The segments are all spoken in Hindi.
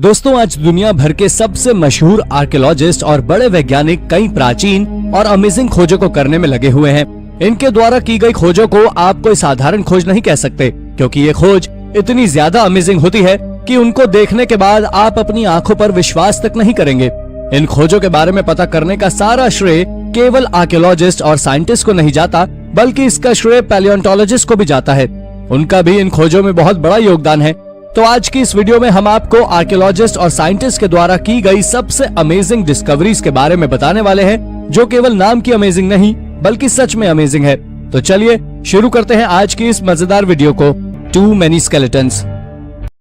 दोस्तों, आज दुनिया भर के सबसे मशहूर आर्कियोलॉजिस्ट और बड़े वैज्ञानिक कई प्राचीन और अमेजिंग खोजों को करने में लगे हुए हैं। इनके द्वारा की गई खोजों को आप कोई साधारण खोज नहीं कह सकते, क्योंकि ये खोज इतनी ज्यादा अमेजिंग होती है कि उनको देखने के बाद आप अपनी आंखों पर विश्वास तक नहीं करेंगे। इन खोजों के बारे में पता करने का सारा श्रेय केवल आर्कियोलॉजिस्ट और साइंटिस्ट को नहीं जाता, बल्कि इसका श्रेय पैलियोंटोलॉजिस्ट को भी जाता है। उनका भी इन खोजों में बहुत बड़ा योगदान है। तो आज की इस वीडियो में हम आपको आर्कियोलॉजिस्ट और साइंटिस्ट के द्वारा की गई सबसे अमेजिंग डिस्कवरीज के बारे में बताने वाले हैं, जो केवल नाम की अमेजिंग नहीं बल्कि सच में अमेजिंग है। तो चलिए शुरू करते हैं आज की इस मजेदार वीडियो को। Too many skeletons.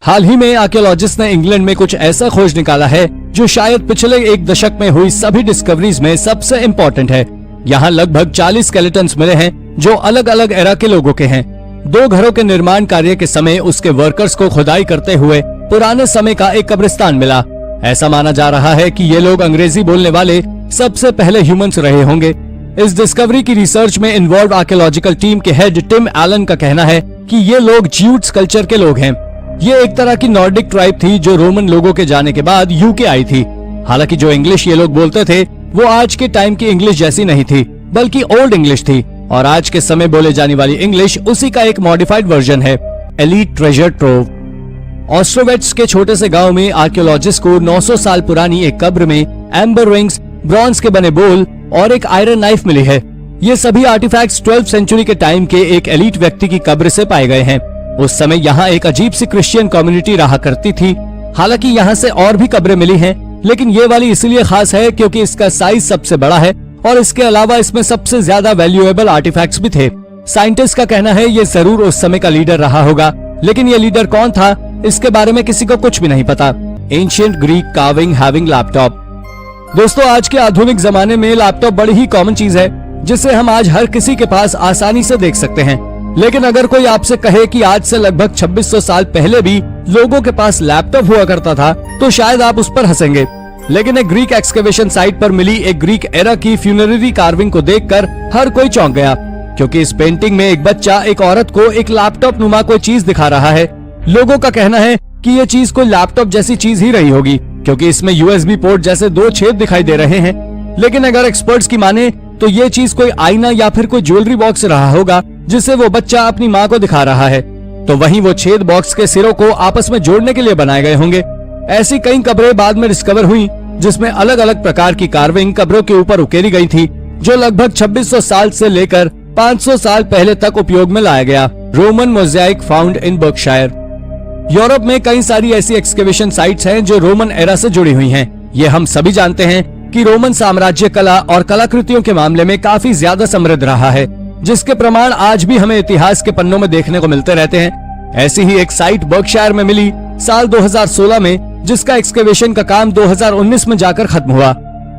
हाल ही में आर्कियोलॉजिस्ट ने इंग्लैंड में कुछ ऐसा खोज निकाला है जो शायद पिछले एक दशक में हुई सभी डिस्कवरीज में सबसे इम्पोर्टेंट है। यहाँ लगभग 40 स्केलेटन्स मिले हैं जो अलग अलग एरा के लोगों के हैं। 2 घरों के निर्माण कार्य के समय उसके वर्कर्स को खुदाई करते हुए पुराने समय का एक कब्रिस्तान मिला। ऐसा माना जा रहा है कि ये लोग अंग्रेजी बोलने वाले सबसे पहले ह्यूमंस रहे होंगे। इस डिस्कवरी की रिसर्च में इन्वॉल्व आर्कियोलॉजिकल टीम के हेड टिम एलन का कहना है कि ये लोग ज्यूट्स कल्चर के लोग हैं। ये एक तरह की नॉर्डिक ट्राइब थी जो रोमन लोगों के जाने के बाद यूके आई थी। हालांकि जो इंग्लिश ये लोग बोलते थे वो आज के टाइम की इंग्लिश जैसी नहीं थी, बल्कि ओल्ड इंग्लिश थी, और आज के समय बोले जाने वाली इंग्लिश उसी का एक मॉडिफाइड वर्जन है। Elite treasure trove. ऑस्ट्रोवेट्स के छोटे से गांव में आर्कियोलॉजिस्ट को 900 साल पुरानी एक कब्र में एम्बर रिंग्स, ब्रॉन्ज के बने बोल और एक आयरन नाइफ मिली है। ये सभी आर्टिफैक्ट्स 12वीं सेंचुरी के टाइम के एक एलीट व्यक्ति की कब्र से पाए गए हैं। उस समय यहाँ एक अजीब सी क्रिश्चियन कम्युनिटी रहा करती थी। हालांकि यहाँ से और भी कब्रें मिली हैं, लेकिन ये वाली इसलिए खास है क्योंकि इसका साइज सबसे बड़ा है और इसके अलावा इसमें सबसे ज्यादा वैल्यूएबल आर्टिफैक्ट्स भी थे। साइंटिस्ट का कहना है ये जरूर उस समय का लीडर रहा होगा, लेकिन ये लीडर कौन था इसके बारे में किसी को कुछ भी नहीं पता। Ancient Greek carving having laptop. दोस्तों, आज के आधुनिक जमाने में लैपटॉप बड़ी ही कॉमन चीज है, जिसे हम आज हर किसी के पास आसानी से देख सकते हैं। लेकिन अगर कोई आपसे कहे कि आज से लगभग 2600 साल पहले भी लोगों के पास लैपटॉप हुआ करता था, तो शायद आप उस पर हंसेंगे। लेकिन एक ग्रीक एक्सकवेशन साइट पर मिली एक ग्रीक एरा की फ्यूनररी कार्विंग को देखकर हर कोई चौंक गया, क्योंकि इस पेंटिंग में एक बच्चा एक औरत को एक लैपटॉप नुमा कोई चीज दिखा रहा है। लोगों का कहना है कि ये चीज कोई लैपटॉप जैसी चीज ही रही होगी, क्योंकि इसमें यूएसबी पोर्ट जैसे 2 छेद दिखाई दे रहे हैं। लेकिन अगर एक्सपर्ट्स की माने तो ये चीज कोई आईना या फिर कोई ज्वेलरी बॉक्स रहा होगा, जिसे वो बच्चा अपनी माँ को दिखा रहा है। तो वहीं वो छेद बॉक्स के सिरों को आपस में जोड़ने के लिए बनाए गए होंगे। ऐसी कई कब्रें बाद में डिस्कवर हुई, जिसमें अलग अलग प्रकार की कार्विंग कब्रों के ऊपर उकेरी गई थी, जो लगभग 2600 साल से लेकर 500 साल पहले तक उपयोग में लाया गया। Roman mosaic found in Berkshire. Europe में कई सारी ऐसी एक्सकेवेशन साइट्स हैं जो रोमन एरा से जुड़ी हुई हैं। ये हम सभी जानते हैं कि रोमन साम्राज्य कला और कलाकृतियों के मामले में काफी ज्यादा समृद्ध रहा है, जिसके प्रमाण आज भी हमें इतिहास के पन्नों में देखने को मिलते रहते हैं। ऐसी ही एक साइट बर्कशायर में मिली साल 2016 में, जिसका एक्सकेवेशन का काम 2019 में जाकर खत्म हुआ।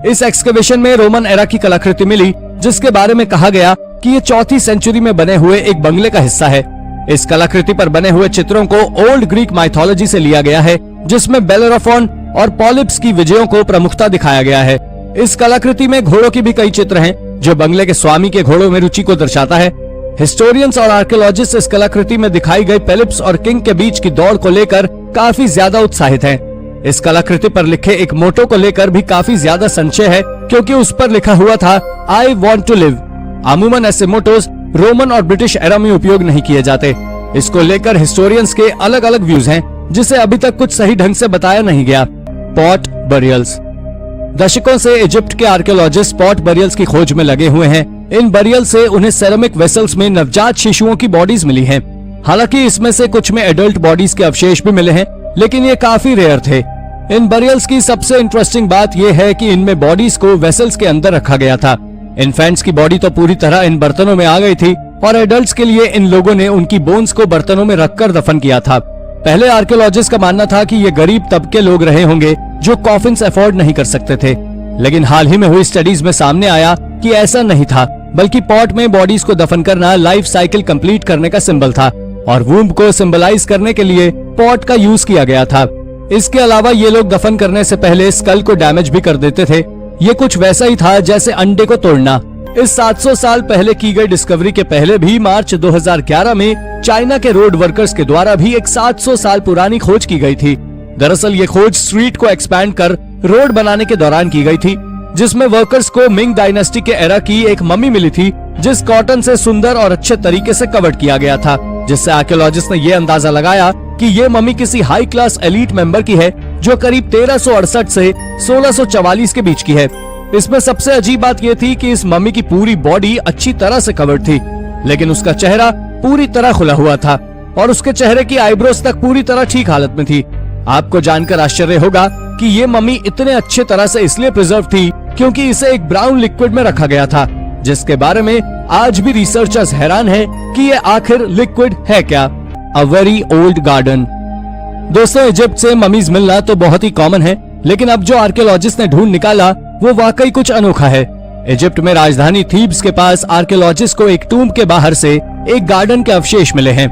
इस एक्सकेवेशन में रोमन एरा की कलाकृति मिली, जिसके बारे में कहा गया कि ये 4वीं सेंचुरी में बने हुए एक बंगले का हिस्सा है। इस कलाकृति पर बने हुए चित्रों को ओल्ड ग्रीक माइथोलॉजी से लिया गया है, जिसमें बेलेरोफोन और पॉलिप्स की विजयों को प्रमुखता दिखाया गया है। इस कलाकृति में घोड़ों की भी कई चित्र हैं, जो बंगले के स्वामी के घोड़ों में रुचि को दर्शाता है। हिस्टोरियंस और आर्कियोलॉजिस्ट इस कलाकृति में दिखाई गई पेलिप्स और किंग के बीच की दौड़ को लेकर काफी ज्यादा उत्साहित हैं। इस कलाकृति पर लिखे एक मोटो को लेकर भी काफी ज्यादा संशय है, क्योंकि उस पर लिखा हुआ था आई वॉन्ट टू लिव। अमूमन ऐसे मोटोज रोमन और ब्रिटिश एरा में उपयोग नहीं किए जाते। इसको लेकर हिस्टोरियंस के अलग अलग व्यूज हैं, जिसे अभी तक कुछ सही ढंग से बताया नहीं गया। Pot burials. दशकों से इजिप्ट के आर्कियोलॉजिस्ट पॉट बरियल्स की खोज में लगे हुए हैं। इन बरियल से उन्हें सेरेमिक वेसल्स में नवजात शिशुओं की बॉडीज मिली हैं। हालांकि इसमें से कुछ में एडल्ट बॉडीज के अवशेष भी मिले हैं, लेकिन ये काफी रेयर थे। इन बरियल्स की सबसे इंटरेस्टिंग बात यह है कि इनमें बॉडीज को वेसल्स के अंदर रखा गया था। इन्फेंट्स की बॉडी तो पूरी तरह इन बर्तनों में आ गई थी, और एडल्ट्स के लिए इन लोगों ने उनकी बोन्स को बर्तनों में रखकर दफन किया था। पहले आर्कियोलॉजिस्ट का मानना था कि ये गरीब तबके लोग रहे होंगे जो कॉफिन्स अफोर्ड नहीं कर सकते थे, लेकिन हाल ही में हुई स्टडीज में सामने आया कि ऐसा नहीं था, बल्कि पॉट में बॉडीज को दफन करना लाइफ साइकिल कंप्लीट करने का सिंबल था, और वूम्ब को सिंबलाइज करने के लिए पॉट का यूज किया गया था। इसके अलावा ये लोग दफन करने से पहले स्कल को डैमेज भी कर देते थे। ये कुछ वैसा ही था जैसे अंडे को तोड़ना। इस 700 साल पहले की गई डिस्कवरी के पहले भी मार्च 2011 में चाइना के रोड वर्कर्स के द्वारा भी एक 700 साल पुरानी खोज की गई थी। दरअसल ये खोज स्ट्रीट को एक्सपैंड कर रोड बनाने के दौरान की गई थी, जिसमें वर्कर्स को मिंग डायनेस्टी के एरा की एक मम्मी मिली थी, जिस कॉटन से सुंदर और अच्छे तरीके से कवर्ड किया गया था, जिससे आर्कियोलॉजिस्ट ने यह अंदाजा लगाया कि ये मम्मी किसी हाई क्लास एलीट मेंबर की है, जो करीब 1368 से 1644 के बीच की है। इसमें सबसे अजीब बात यह थी कि इस मम्मी की पूरी बॉडी अच्छी तरह से कवर्ड थी, लेकिन उसका चेहरा पूरी तरह खुला हुआ था और उसके चेहरे की आईब्रोज तक पूरी तरह ठीक हालत में थी। आपको जानकर आश्चर्य होगा कि ये मम्मी इतने अच्छे तरह से इसलिए प्रिजर्व थी क्योंकि इसे एक ब्राउन लिक्विड में रखा गया था, जिसके बारे में आज भी रिसर्चर्स हैरान हैं कि ये आखिर लिक्विड है क्या। A very old garden. दोस्तों, इजिप्ट से ममीज मिलना तो बहुत ही कॉमन है, लेकिन अब जो आर्कियोलॉजिस्ट ने ढूंढ निकाला वो वाकई कुछ अनोखा है। इजिप्ट में राजधानी थीब्स के पास आर्कियोलॉजिस्ट को एक टूम के बाहर से एक गार्डन के अवशेष मिले हैं।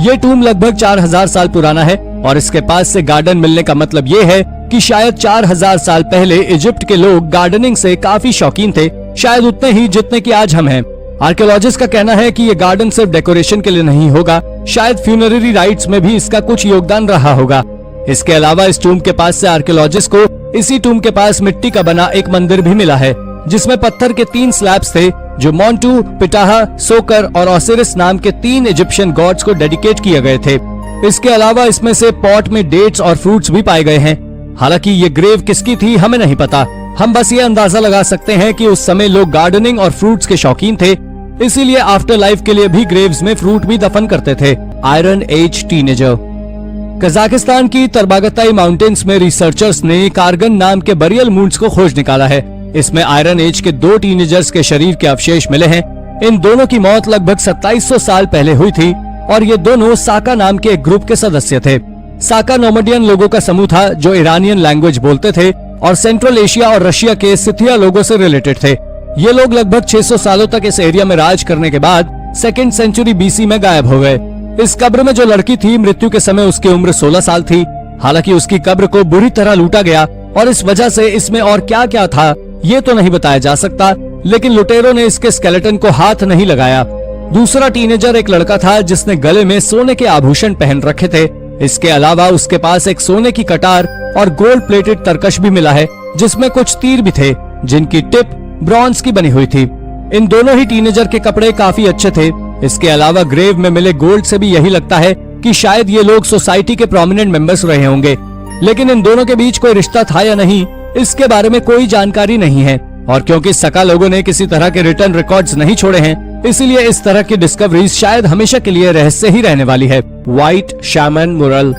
ये टूम लगभग 4000 साल पुराना है और इसके पास से गार्डन मिलने का मतलब ये है कि शायद 4000 साल पहले इजिप्ट के लोग गार्डनिंग से काफी शौकीन थे, शायद उतने ही जितने कि आज हम हैं। आर्कियोलॉजिस्ट का कहना है कि ये गार्डन सिर्फ डेकोरेशन के लिए नहीं होगा, शायद फ्यूनररी राइट्स में भी इसका कुछ योगदान रहा होगा। इसके अलावा इस टूम के पास से आर्कियोलॉजिस्ट को इसी टूम के पास मिट्टी का बना एक मंदिर भी मिला है, जिसमें पत्थर के 3 स्लैब्स थे, जो मोंटू, पिटाहा, सोकर और ओसिरिस नाम के 3 इजिप्शियन गॉड्स को डेडिकेट किए गए थे। इसके अलावा इसमें से पॉट में डेट्स और फ्रूट्स भी पाए गए हैं। हालांकि ये ग्रेव किसकी थी हमें नहीं पता, हम बस ये अंदाजा लगा सकते हैं कि उस समय लोग गार्डनिंग और फ्रूट्स के शौकीन थे, इसीलिए आफ्टर लाइफ के लिए भी ग्रेव्स में फ्रूट भी दफन करते थे। Iron age teenager. कजाकिस्तान की तरबागताई माउंटेन्स में रिसर्चर्स ने कारगन नाम के बरियल मून्स को खोज निकाला है। इसमें आयरन एज के 2 टीनेजर्स के शरीर के अवशेष मिले हैं। इन दोनों की मौत लगभग 2700 साल पहले हुई थी और ये दोनों साका नाम के एक ग्रुप के सदस्य थे। साका नोमडियन लोगों का समूह था जो ईरानियन लैंग्वेज बोलते थे और सेंट्रल एशिया और रशिया के सिथिया लोगों से रिलेटेड थे। ये लोग लगभग 600 सालों तक इस एरिया में राज करने के बाद 2nd सेंचुरी बीसी में गायब हो गए। इस कब्र में जो लड़की थी, मृत्यु के समय उसकी उम्र 16 साल थी। हालांकि उसकी कब्र को बुरी तरह लूटा गया और इस वजह से इसमें और क्या क्या था ये तो नहीं बताया जा सकता, लेकिन लुटेरों ने इसके स्केलेटन को हाथ नहीं लगाया। दूसरा टीनेजर एक लड़का था जिसने गले में सोने के आभूषण पहन रखे थे। इसके अलावा उसके पास एक सोने की कटार और गोल्ड प्लेटेड तरकश भी मिला है, जिसमें कुछ तीर भी थे जिनकी टिप ब्रॉन्ज की बनी हुई थी। इन दोनों ही टीनेजर के कपड़े काफी अच्छे थे। इसके अलावा ग्रेव में मिले गोल्ड से भी यही लगता है कि शायद ये लोग सोसाइटी के प्रोमिनेंट मेंबर्स रहे होंगे, लेकिन इन दोनों के बीच कोई रिश्ता था या नहीं इसके बारे में कोई जानकारी नहीं है। और क्योंकि सका लोगों ने किसी तरह के रिटर्न रिकॉर्ड्स नहीं छोड़े हैं, इसीलिए इस तरह की डिस्कवरीज शायद हमेशा के लिए रहस्य ही रहने वाली है। व्हाइट शैमन मुरल।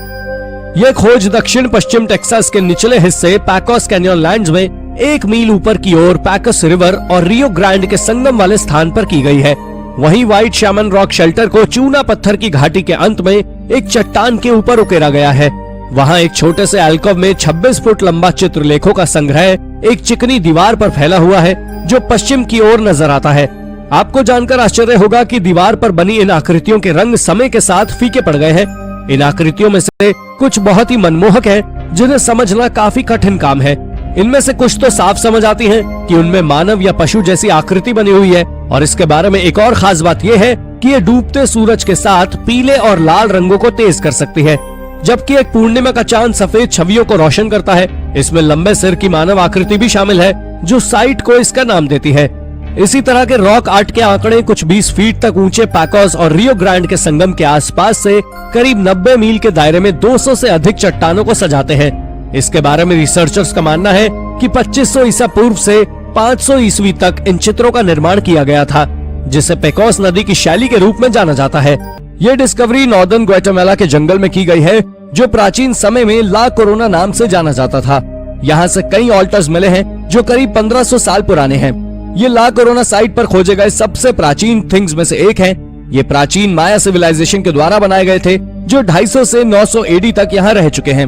यह खोज दक्षिण पश्चिम टेक्सास के निचले हिस्से पैकोस कैनियन लैंड्स में 1 मील ऊपर की ओर पैकोस रिवर और रियो ग्रांड के संगम वाले स्थान पर की गई है। वहीं व्हाइट शैमन रॉक शेल्टर को चूना पत्थर की घाटी के अंत में एक चट्टान के ऊपर उकेरा गया है। वहाँ एक छोटे से एल्कोव में 26 फुट लंबा चित्रलेखों का संग्रह एक चिकनी दीवार पर फैला हुआ है, जो पश्चिम की ओर नजर आता है। आपको जानकर आश्चर्य होगा कि दीवार पर बनी इन आकृतियों के रंग समय के साथ फीके पड़ गए हैं। इन आकृतियों में से कुछ बहुत ही मनमोहक है, जिन्हें समझना काफी कठिन काम है। इनमें से कुछ तो साफ समझ आती है कि उनमें मानव या पशु जैसी आकृति बनी हुई है, और इसके बारे में एक और खास बात यह है कि ये डूबते सूरज के साथ पीले और लाल रंगों को तेज कर सकती है, जबकि एक पूर्णिमा का चांद सफेद छवियों को रोशन करता है। इसमें लंबे सिर की मानव आकृति भी शामिल है, जो साइट को इसका नाम देती है। इसी तरह के रॉक आर्ट के आंकड़े कुछ 20 फीट तक ऊंचे पैकोस और रियो ग्रांड के संगम के आसपास से करीब 90 मील के दायरे में 200 से अधिक चट्टानों को सजाते हैं। इसके बारे में रिसर्चर्स का मानना है कि 2500 ईसा पूर्व से 500 ईस्वी तक इन चित्रों का निर्माण किया गया था, जिसे पेकोस नदी की शैली के रूप में जाना जाता है। ये डिस्कवरी नॉर्दर्न ग्वाटेमाला के जंगल में की गई है, जो प्राचीन समय में ला कोरोना नाम से जाना जाता था। यहाँ से कई ऑल्टर्स मिले हैं जो करीब 1500 साल पुराने हैं। ये ला कोरोना साइट पर खोजे गए सबसे प्राचीन थिंग्स में से एक है। ये प्राचीन माया सिविलाइजेशन के द्वारा बनाए गए थे, जो 250 से 900 एडी तक यहाँ रह चुके हैं।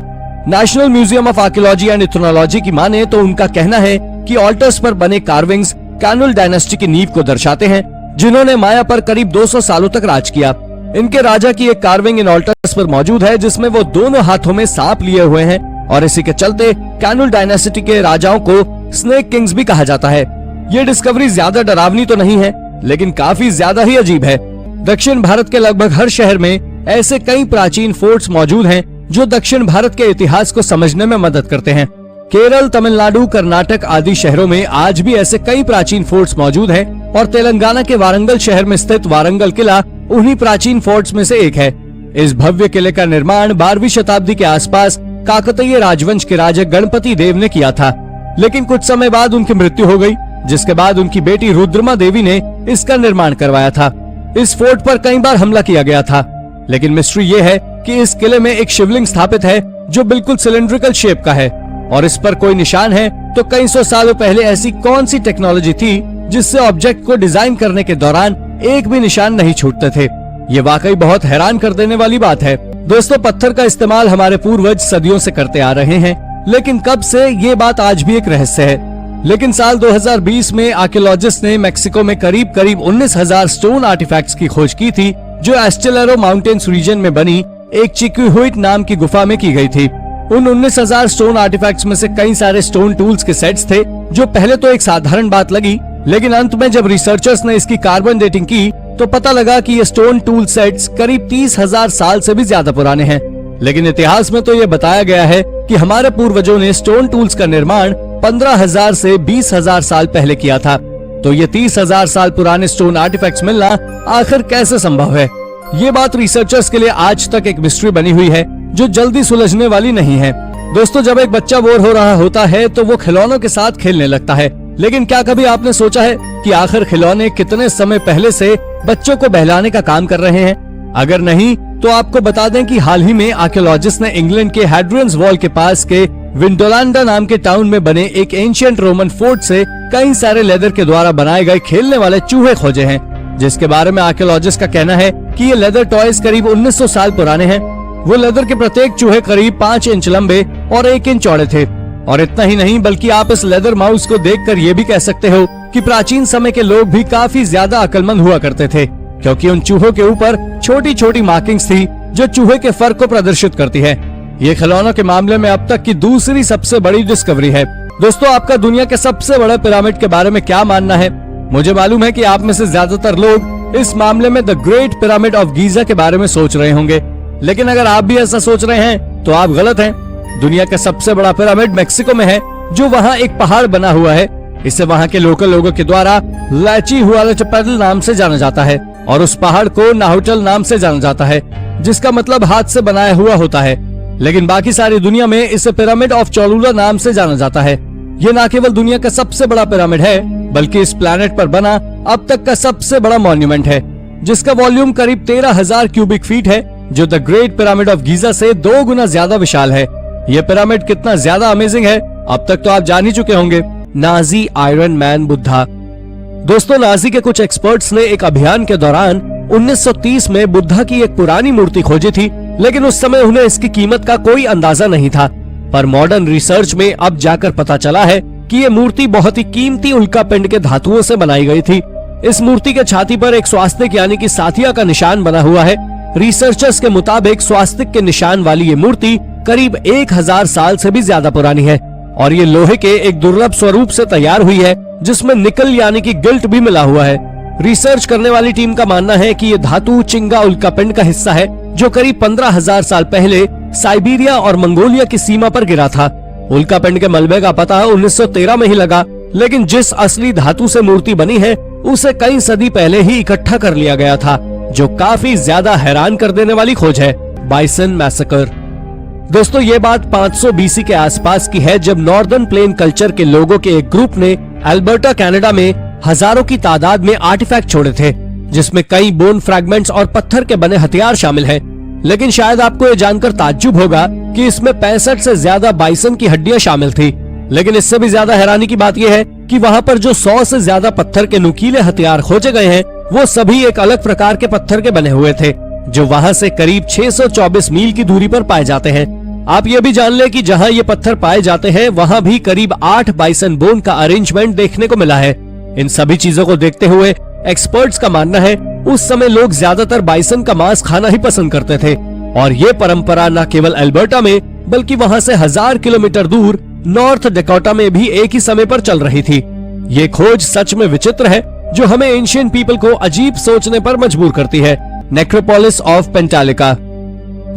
National museum of archaeology and ethnology की माने तो उनका कहना है कि ऑल्टर्स पर बने कार्विंग्स कैनुल डायनेस्टी की नींव को दर्शाते हैं, जिन्होंने माया पर करीब 200 सालों तक राज किया। इनके राजा की एक कार्विंग इन ऑल्टर्स पर मौजूद है, जिसमें वो दोनों हाथों में सांप लिए हुए हैं, और इसी के चलते कैनुल डायनेस्टी के राजाओं को स्नेक किंग्स भी कहा जाता है। ये डिस्कवरी ज्यादा डरावनी तो नहीं है, लेकिन काफी ज्यादा ही अजीब है। दक्षिण भारत के लगभग हर शहर में ऐसे कई प्राचीन फोर्ट्स मौजूद हैं, जो दक्षिण भारत के इतिहास को समझने में मदद करते हैं। केरल, तमिलनाडु, कर्नाटक आदि शहरों में आज भी ऐसे कई प्राचीन फोर्ट्स मौजूद हैं और तेलंगाना के वारंगल शहर में स्थित वारंगल किला उन्हीं प्राचीन फोर्ट्स में से एक है। इस भव्य किले का निर्माण 12वीं शताब्दी के आसपास काकतीय राजवंश के राजा गणपति देव ने किया था, लेकिन कुछ समय बाद उनकी मृत्यु हो गई, जिसके बाद उनकी बेटी रुद्रमा देवी ने इसका निर्माण करवाया था। इस फोर्ट पर कई बार हमला किया गया था, लेकिन मिस्ट्री ये है कि इस किले में एक शिवलिंग स्थापित है जो बिल्कुल सिलेंड्रिकल शेप का है और इस पर कोई निशान है। तो कई सौ सालों पहले ऐसी कौन सी टेक्नोलॉजी थी जिससे ऑब्जेक्ट को डिजाइन करने के दौरान एक भी निशान नहीं छूटते थे? ये वाकई बहुत हैरान कर देने वाली बात है। दोस्तों, पत्थर का इस्तेमाल हमारे पूर्वज सदियों से करते आ रहे हैं, लेकिन कब से ये बात आज भी एक रहस्य है। लेकिन साल 2020 में आर्कियोलॉजिस्ट ने मेक्सिको में करीब 19,000 स्टोन आर्टिफैक्ट्स की खोज की थी, जो एस्टेलेरो माउंटेन्स रीजन में बनी एक चिक्विहुइट नाम की गुफा में की गई थी। उन 19,000 स्टोन आर्टिफैक्ट्स में से कई सारे स्टोन टूल्स के सेट्स थे, जो पहले तो एक साधारण बात लगी, लेकिन अंत में जब रिसर्चर्स ने इसकी कार्बन डेटिंग की तो पता लगा कि ये स्टोन टूल सेट्स करीब 30,000 साल से भी ज्यादा पुराने हैं। लेकिन इतिहास में तो ये बताया गया है कि हमारे पूर्वजों ने स्टोन टूल्स का निर्माण 15,000 से 20,000 साल पहले किया था। तो ये 30,000 साल पुराने स्टोन आर्टिफैक्ट्स मिलना आखिर कैसे संभव है? ये बात रिसर्चर्स के लिए आज तक एक मिस्ट्री बनी हुई है, जो जल्दी सुलझने वाली नहीं है। दोस्तों, जब एक बच्चा बोर हो रहा होता है तो वो खिलौनों के साथ खेलने लगता है, लेकिन क्या कभी आपने सोचा है कि आखिर खिलौने कितने समय पहले से बच्चों को बहलाने का काम कर रहे हैं? अगर नहीं तो आपको बता दें कि हाल ही में आर्कियोलॉजिस्ट ने इंग्लैंड के हैड्रियंस वॉल के पास के विंडोलांडा नाम के टाउन में बने एक एंशिएंट रोमन फोर्ट से कई सारे लेदर के द्वारा बनाए गए खेलने वाले चूहे खोजे हैं, जिसके बारे में आर्कियोलॉजिस्ट का कहना है कि ये लेदर टॉयज करीब 1900 साल पुराने हैं। वो लेदर के प्रत्येक चूहे करीब 5 इंच लंबे और 1 इंच चौड़े थे। और इतना ही नहीं, बल्कि आप इस लेदर माउस को देखकर ये भी कह सकते हो कि प्राचीन समय के लोग भी काफी ज्यादा अक्लमंद हुआ करते थे, क्योंकि उन चूहों के ऊपर छोटी छोटी मार्किंग्स थी जो चूहे के फर को प्रदर्शित करती है। ये खिलौनों के मामले में अब तक की दूसरी सबसे बड़ी डिस्कवरी है। दोस्तों, आपका दुनिया के सबसे बड़े पिरामिड के बारे में क्या मानना है? मुझे मालूम है कि आप में से ज्यादातर लोग इस मामले में the great pyramid of Giza के बारे में सोच रहे होंगे, लेकिन अगर आप भी ऐसा सोच रहे हैं तो आप गलत हैं। दुनिया का सबसे बड़ा पिरामिड मेक्सिको में है, जो वहाँ एक पहाड़ बना हुआ है। इसे वहाँ के लोकल लोगों के द्वारा लाची हुआलचपैटल नाम से जाना जाता है और उस पहाड़ को नाहुटल नाम से जाना जाता है, जिसका मतलब हाथ से बनाया हुआ होता है। लेकिन बाकी सारी दुनिया में इसे पिरामिड ऑफ चोलुला नाम से जाना जाता है। ये न केवल दुनिया का सबसे बड़ा पिरामिड है, बल्कि इस प्लैनेट पर बना अब तक का सबसे बड़ा मॉन्यूमेंट है, जिसका वॉल्यूम करीब 13,000 क्यूबिक फीट है, जो the great pyramid of Giza से 2 गुना ज्यादा विशाल है। यह पिरामिड कितना ज्यादा अमेजिंग है, अब तक तो आप जान ही चुके होंगे। Nazi iron man Buddha. दोस्तों, नाजी के कुछ एक्सपर्ट्स ने एक अभियान के दौरान 1930 में बुद्धा की एक पुरानी मूर्ति खोजी थी, लेकिन उस समय उन्हें इसकी कीमत का कोई अंदाजा नहीं था। पर मॉडर्न रिसर्च में अब जाकर पता चला है कि ये मूर्ति बहुत ही कीमती उल्कापिंड के धातुओं से बनाई गई थी। इस मूर्ति के छाती पर एक स्वास्तिक यानी कि साथिया का निशान बना हुआ है। रिसर्चर्स के मुताबिक स्वास्तिक के निशान वाली ये मूर्ति करीब 1000 साल से भी ज्यादा पुरानी है और ये लोहे के एक दुर्लभ स्वरूप से तैयार हुई है, जिसमें निकल यानी कि गिल्ट भी मिला हुआ है। रिसर्च करने वाली टीम का मानना है कि ये धातु चिंगा उल्कापिंड का हिस्सा है, जो करीब 15,000 साल पहले साइबेरिया और मंगोलिया की सीमा पर गिरा था। उल्कापिंड के मलबे का पता 1913 में ही लगा, लेकिन जिस असली धातु से मूर्ति बनी है उसे कई सदी पहले ही इकट्ठा कर लिया गया था, जो काफी ज्यादा हैरान कर देने वाली खोज है। Bison massacre. दोस्तों, ये बात 500 BC के आसपास की है, जब नॉर्दर्न प्लेन कल्चर के लोगों के एक ग्रुप ने अल्बर्टा कनाडा में हजारों की तादाद में आर्टिफैक्ट छोड़े थे, जिसमें कई बोन फ्रैगमेंट्स और पत्थर के बने हथियार शामिल हैं। लेकिन शायद आपको ये जानकर ताज्जुब होगा कि इसमें 65 से ज्यादा बाइसन की हड्डियां शामिल थी। लेकिन इससे भी ज्यादा हैरानी की बात यह है कि वहाँ पर जो 100 से ज्यादा पत्थर के नुकीले हथियार खोजे गए हैं, वो सभी एक अलग प्रकार के पत्थर के बने हुए थे, जो वहाँ से करीब 624 मील की दूरी पर पाए जाते हैं। आप ये भी जान ले कि जहाँ ये पत्थर पाए जाते हैं, वहाँ भी करीब 8 बाइसन बोन का अरेंजमेंट देखने को मिला है। इन सभी चीजों को देखते हुए एक्सपर्ट्स का मानना है उस समय लोग ज्यादातर बाइसन का मांस खाना ही पसंद करते थे, और ये परंपरा न केवल अल्बर्टा में बल्कि वहाँ से 1000 किलोमीटर दूर नॉर्थ डेकोटा में भी एक ही समय पर चल रही थी। ये खोज सच में विचित्र है, जो हमें एंशिएंट पीपल को अजीब सोचने पर मजबूर करती है। Necropolis of Pantalica.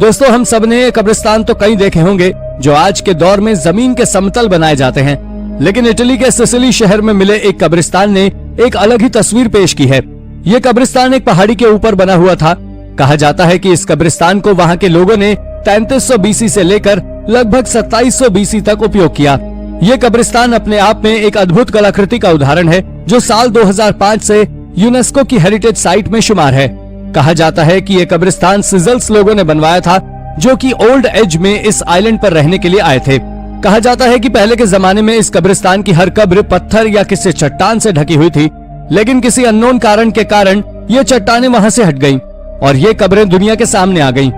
दोस्तों, हम सबने कब्रिस्तान तो कई देखे होंगे जो आज के दौर में जमीन के समतल बनाए जाते हैं, लेकिन इटली के सिसिली शहर में मिले एक कब्रिस्तान ने एक अलग ही तस्वीर पेश की है। ये कब्रिस्तान एक पहाड़ी के ऊपर बना हुआ था। कहा जाता है कि इस कब्रिस्तान को वहाँ के लोगों ने 3300 बीसी से लेकर लगभग 2700 बीसी तक उपयोग किया। ये कब्रिस्तान अपने आप में एक अद्भुत कलाकृति का उदाहरण है जो साल 2005 से यूनेस्को की हेरिटेज साइट में शुमार है। कहा जाता है कि ये कब्रिस्तान सिजल्स लोगों ने बनवाया था जो कि ओल्ड एज में इस आइलैंड पर रहने के लिए आए थे। कहा जाता है कि पहले के जमाने में इस कब्रिस्तान की हर कब्र पत्थर या किसी चट्टान से ढकी हुई थी, लेकिन किसी अननोन कारण के कारण ये चट्टानें वहां से हट गईं और ये कब्रें दुनिया के सामने आ गईं।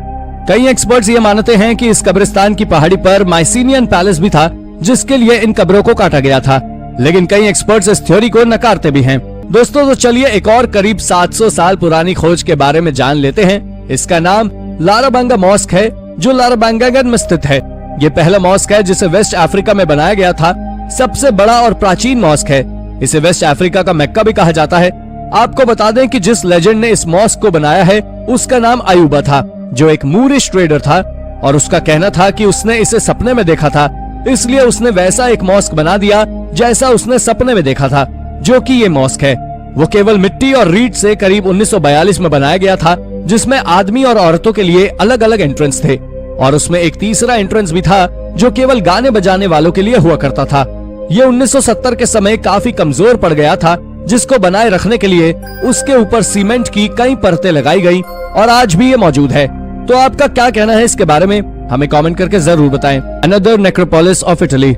कई एक्सपर्ट्स ये मानते हैं कि इस कब्रिस्तान की पहाड़ी पर माइसीनियन पैलेस भी था जिसके लिए इन कब्रों को काटा गया था, लेकिन कई एक्सपर्ट्स इस थ्योरी को नकारते भी हैं। दोस्तों, तो चलिए एक और करीब 700 साल पुरानी खोज के बारे में जान लेते हैं। इसका नाम लाराबांगा मॉस्क है जो लाराबांगागन में स्थित है। ये पहला मॉस्क है जिसे वेस्ट अफ्रीका में बनाया गया था। सबसे बड़ा और प्राचीन मॉस्क है। इसे वेस्ट अफ्रीका का मक्का भी कहा जाता है। आपको बता दें कि जिस लेजेंड ने इस मॉस्क को बनाया है उसका नाम अयूबा था, जो एक मूरिश ट्रेडर था, और उसका कहना था कि उसने इसे सपने में देखा था, इसलिए उसने वैसा एक मॉस्क बना दिया जैसा उसने सपने में देखा था, जो कि ये मॉस्क है। वो केवल मिट्टी और रीड से करीब 1942 में बनाया गया था, जिसमें आदमी और औरतों के लिए अलग अलग एंट्रेंस थे, और उसमें एक तीसरा एंट्रेंस भी था जो केवल गाने बजाने वालों के लिए हुआ करता था। ये 1970 के समय काफी कमजोर पड़ गया था, जिसको बनाए रखने के लिए उसके ऊपर सीमेंट की कई परतें लगाई गई और आज भी ये मौजूद है। तो आपका क्या कहना है इसके बारे में, हमें कमेंट करके जरूर बताएं। Another necropolis of Italy.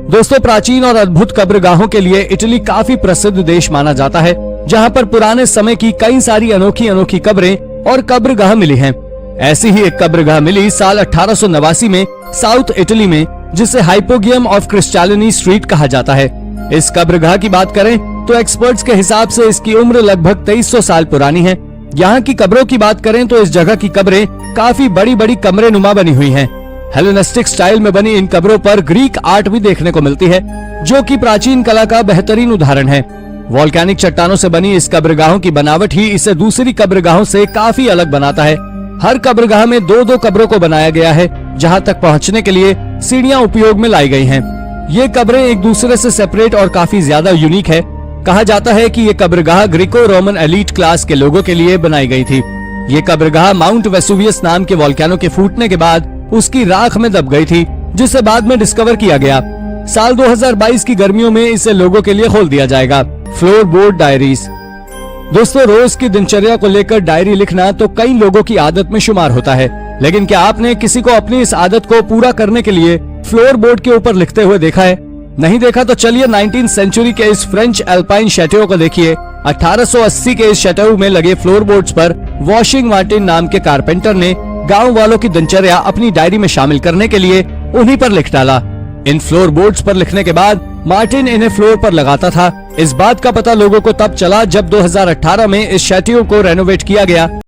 दोस्तों, प्राचीन और अद्भुत कब्रगाहों के लिए इटली काफी प्रसिद्ध देश माना जाता है, जहां पर पुराने समय की कई सारी अनोखी अनोखी कब्रें और कब्रगाह मिली हैं। ऐसी ही एक कब्रगाह मिली साल 1889 में साउथ इटली में, जिसे हाइपोगियम ऑफ क्रिस्टालिनी स्ट्रीट कहा जाता है। इस कब्रगाह की बात करें तो एक्सपर्ट्स के हिसाब से इसकी उम्र लगभग 2300 साल पुरानी है। यहाँ की कब्रों की बात करें तो इस जगह की कब्रें काफी बड़ी बड़ी कमरे नुमा बनी हुई हैं। हेलेनिस्टिक स्टाइल में बनी इन कब्रों पर ग्रीक आर्ट भी देखने को मिलती है, जो कि प्राचीन कला का बेहतरीन उदाहरण है। वॉल्केनिक चट्टानों से बनी इस कब्रगाहों की बनावट ही इसे दूसरी कब्रगाहों से काफी अलग बनाता है। हर कब्रगाह में दो दो कब्रों को बनाया गया है, जहाँ तक पहुँचने के लिए सीढ़ियाँ उपयोग में लाई गई हैं। ये कब्रें एक दूसरे से सेपरेट और काफी ज्यादा यूनिक है। कहा जाता है कि ये कब्रगाह ग्रीको रोमन एलीट क्लास के लोगों के लिए बनाई गई थी। ये कब्रगाह माउंट वेसुवियस नाम के वॉल्केनो के फूटने के बाद उसकी राख में दब गई थी, जिसे बाद में डिस्कवर किया गया। साल 2022 की गर्मियों में इसे लोगों के लिए खोल दिया जाएगा। Floor board diaries. दोस्तों, रोज की दिनचर्या को लेकर डायरी लिखना तो कई लोगों की आदत में शुमार होता है, लेकिन क्या आपने किसी को अपनी इस आदत को पूरा करने के लिए फ्लोर बोर्ड के ऊपर लिखते हुए देखा है? नहीं देखा तो चलिए 19वीं सेंचुरी के इस फ्रेंच एल्पाइन शैटेओ को देखिए। 1880 के इस शैटेओ में लगे फ्लोर बोर्ड्स पर वॉशिंग मार्टिन नाम के कारपेंटर ने गांव वालों की दिनचर्या अपनी डायरी में शामिल करने के लिए उन्हीं पर लिख डाला। इन फ्लोर बोर्ड्स पर लिखने के बाद मार्टिन इन्हें फ्लोर पर लगाता था। इस बात का पता लोगों को तब चला जब 2018 में इस शैटेओ को रेनोवेट किया गया